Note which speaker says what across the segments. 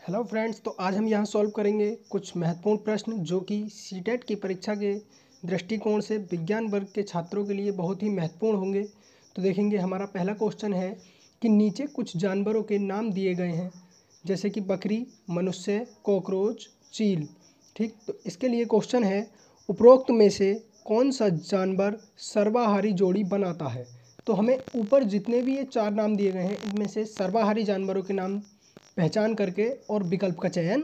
Speaker 1: Hello friends, तो आज हम यहाँ सॉल्व करेंगे कुछ महत्वपूर्ण प्रश्न जो कि सीटेट की परीक्षा के दृष्टिकोण से विज्ञान वर्ग के छात्रों के लिए बहुत ही महत्वपूर्ण होंगे। तो देखेंगे, हमारा पहला क्वेश्चन है कि नीचे कुछ जानवरों के नाम दिए गए हैं, जैसे कि बकरी, मनुष्य, कॉकरोच, चील। ठीक, तो इसके लिए क्वेश्चन है, उपरोक्त में से कौन सा जानवर सर्वाहारी जोड़ी बनाता है। तो हमें ऊपर जितने भी ये चार नाम दिए गए हैं, इनमें से सर्वाहारी जानवरों के नाम पहचान करके और विकल्प का चयन।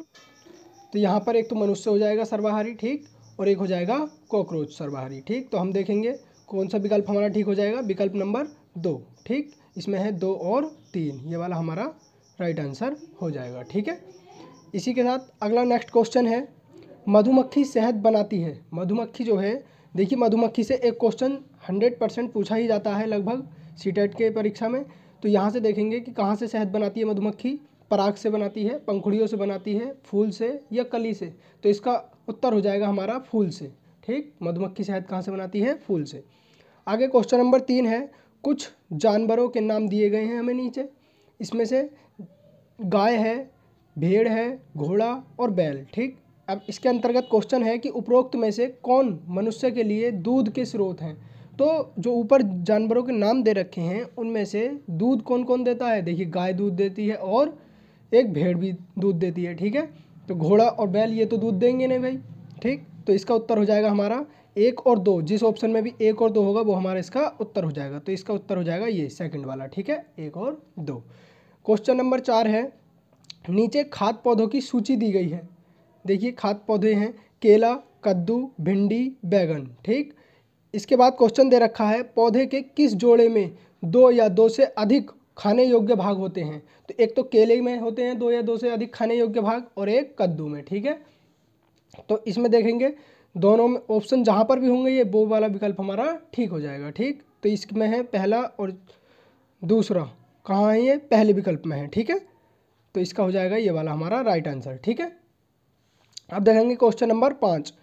Speaker 1: तो यहाँ पर एक तो मनुष्य हो जाएगा सर्वाहारी, ठीक, और एक हो जाएगा कॉकरोच सर्वाहारी। ठीक, तो हम देखेंगे कौन सा विकल्प हमारा ठीक हो जाएगा। विकल्प नंबर 2, ठीक, इसमें है 2 और 3, ये वाला हमारा राइट आंसर हो जाएगा। ठीक है, इसी के साथ अगला नेक्स्ट क्वेश्चन है, मधुमक्खी शहद बनाती है। मधुमक्खी जो है, देखिए मधुमक्खी से एक क्वेश्चन 100% पूछा ही जाता है लगभग सीटेट के परीक्षा में। तो यहाँ से देखेंगे कि कहाँ से शहद बनाती है मधुमक्खी। पराग से बनाती है, पंखुड़ियों से बनाती है, फूल से या कली से। तो इसका उत्तर हो जाएगा हमारा फूल से। ठीक, मधुमक्खी शहद कहाँ से बनाती है? फूल से। आगे क्वेश्चन नंबर 3 है, कुछ जानवरों के नाम दिए गए हैं हमें नीचे। इसमें से गाय है, भेड़ है, घोड़ा और बैल। ठीक, अब इसके अंतर्गत क्वेश्चन है कि उपरोक्त में से कौन मनुष्य के लिए दूध के स्रोत हैं। तो जो ऊपर जानवरों के नाम दे रखे हैं उनमें से दूध कौन कौन देता है। देखिए, गाय दूध देती है और एक भेड़ भी दूध देती है। ठीक है, तो घोड़ा और बैल ये तो दूध देंगे नहीं भाई। ठीक, तो इसका उत्तर हो जाएगा हमारा 1 और 2। जिस ऑप्शन में भी 1 और 2 होगा वो हमारा इसका उत्तर हो जाएगा। तो इसका उत्तर हो जाएगा ये सेकंड वाला। ठीक है, 1 और 2। क्वेश्चन नंबर 4 है, नीचे खाद्य पौधों की सूची दी गई है। देखिए, खाद्य पौधे हैं केला, कद्दू, भिंडी, बैगन। ठीक, इसके बाद क्वेश्चन दे रखा है, पौधे के किस जोड़े में 2 या 2 से अधिक खाने योग्य भाग होते हैं। तो एक तो केले में होते हैं 2 या 2 से अधिक खाने योग्य भाग, और एक कद्दू में। ठीक है, तो इसमें देखेंगे दोनों में ऑप्शन जहाँ पर भी होंगे ये वो वाला विकल्प हमारा ठीक हो जाएगा। ठीक, तो इसमें है पहला और दूसरा, कहाँ है ये? पहले विकल्प में है। ठीक है, तो इसका हो जाएगा ये वाला हमारा राइट आंसर। ठीक है, अब देखेंगे क्वेश्चन नंबर 5,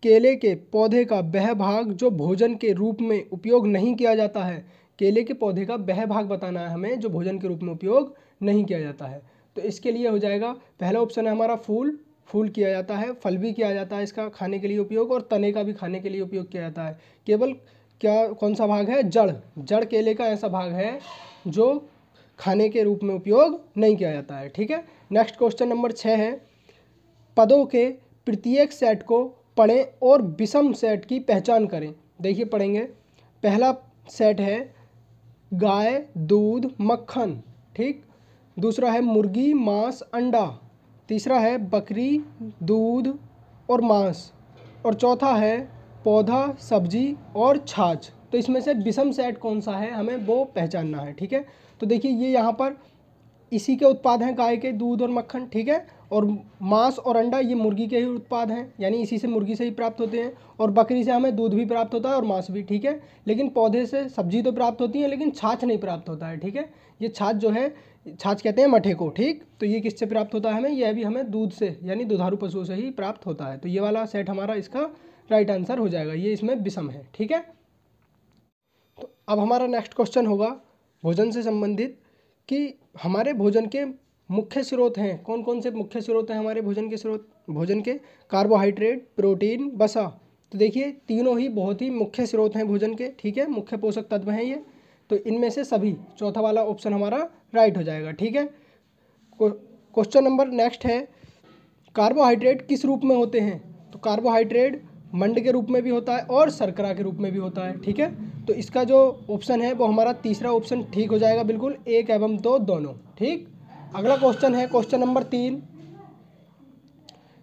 Speaker 1: केले के पौधे का वह भाग जो भोजन के रूप में उपयोग नहीं किया जाता है। केले के पौधे का वह भाग बताना है हमें जो भोजन के रूप में उपयोग नहीं किया जाता है। तो इसके लिए हो जाएगा, पहला ऑप्शन है हमारा फूल। फूल किया जाता है, फल भी किया जाता है इसका खाने के लिए उपयोग, और तने का भी खाने के लिए उपयोग किया जाता है। केवल क्या कौन सा भाग है? जड़। जड़ केले का ऐसा भाग है जो खाने के रूप में उपयोग नहीं किया जाता है। ठीक है, नेक्स्ट क्वेश्चन नंबर 6 है, पदों के प्रत्येक सेट को पढ़ें और विषम सेट की पहचान करें। देखिए पढ़ेंगे, पहला सेट है गाय, दूध, मक्खन। ठीक, दूसरा है मुर्गी, मांस, अंडा। तीसरा है बकरी, दूध और मांस, और चौथा है पौधा, सब्जी और छाछ। तो इसमें से विषम सेट कौन सा है हमें वो पहचानना है। ठीक है, तो देखिए ये यहाँ पर इसी के उत्पाद हैं, गाय के दूध और मक्खन। ठीक है, और मांस और अंडा ये मुर्गी के ही उत्पाद हैं, यानी इसी से मुर्गी से ही प्राप्त होते हैं। और बकरी से हमें दूध भी प्राप्त होता है और मांस भी। ठीक है, लेकिन पौधे से सब्जी तो प्राप्त होती है लेकिन छाछ नहीं प्राप्त होता है। ठीक है, ये छाछ जो है, छाछ कहते हैं मठे को। ठीक, तो ये किससे प्राप्त होता है हमें? यह भी हमें दूध से यानी दुधारू पशुओं से ही प्राप्त होता है। तो ये वाला सेट हमारा इसका राइट आंसर हो जाएगा, ये इसमें विषम है। ठीक है, तो अब हमारा नेक्स्ट क्वेश्चन होगा भोजन से संबंधित, कि हमारे भोजन के मुख्य स्रोत हैं। कौन कौन से मुख्य स्रोत हैं हमारे भोजन के स्रोत? भोजन के कार्बोहाइड्रेट, प्रोटीन, वसा। तो देखिए तीनों ही बहुत ही मुख्य स्रोत हैं भोजन के। ठीक है, मुख्य पोषक तत्व हैं ये। तो इनमें से सभी, चौथा वाला ऑप्शन हमारा राइट हो जाएगा। ठीक है, क्वेश्चन नंबर नेक्स्ट है, कार्बोहाइड्रेट किस रूप में होते हैं। तो कार्बोहाइड्रेट मंड के रूप में भी होता है और शर्करा के रूप में भी होता है। ठीक है, तो इसका जो ऑप्शन है वो हमारा तीसरा ऑप्शन ठीक हो जाएगा, बिल्कुल 1 एवं 2 दोनों। ठीक, अगला क्वेश्चन है क्वेश्चन नंबर 3,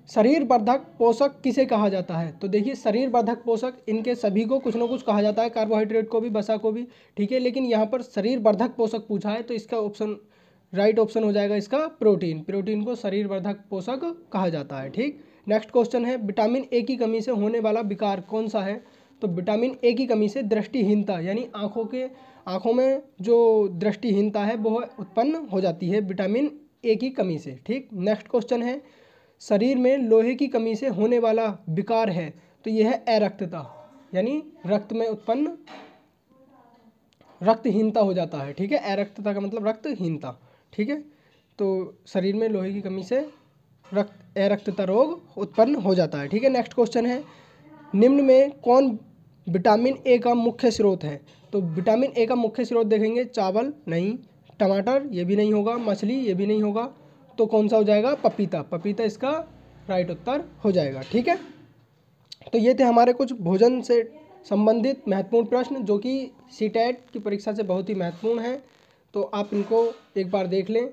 Speaker 1: शरीर वर्धक पोषक किसे कहा जाता है। तो देखिए शरीर वर्धक पोषक इनके सभी को कुछ ना कुछ कहा जाता है, कार्बोहाइड्रेट को भी, वसा को भी। ठीक है, लेकिन यहाँ पर शरीर वर्धक पोषक पूछा है तो इसका ऑप्शन राइट ऑप्शन हो जाएगा इसका प्रोटीन। प्रोटीन को शरीर वर्धक पोषक कहा जाता है। ठीक, नेक्स्ट क्वेश्चन है, विटामिन ए की कमी से होने वाला विकार कौन सा है। तो विटामिन ए की कमी से दृष्टिहीनता, यानी आँखों में जो दृष्टिहीनता है वो उत्पन्न हो जाती है विटामिन ए की कमी से। ठीक, नेक्स्ट क्वेश्चन है, शरीर में लोहे की कमी से होने वाला विकार है। तो यह है अरक्तता, यानी रक्त में उत्पन्न रक्तहीनता हो जाता है। ठीक है, अरक्तता का मतलब रक्तहीनता। ठीक है, तो शरीर में लोहे की कमी से अरक्तता रोग उत्पन्न हो जाता है। ठीक है, नेक्स्ट क्वेश्चन है, निम्न में कौन विटामिन ए का मुख्य स्रोत है? तो विटामिन ए का मुख्य स्रोत देखेंगे, चावल नहीं, टमाटर ये भी नहीं होगा, मछली ये भी नहीं होगा, तो कौन सा हो जाएगा? पपीता। पपीता इसका राइट उत्तर हो जाएगा। ठीक है, तो ये थे हमारे कुछ भोजन से संबंधित महत्वपूर्ण प्रश्न जो कि सीटेट की परीक्षा से बहुत ही महत्वपूर्ण हैं। तो आप इनको एक बार देख लें।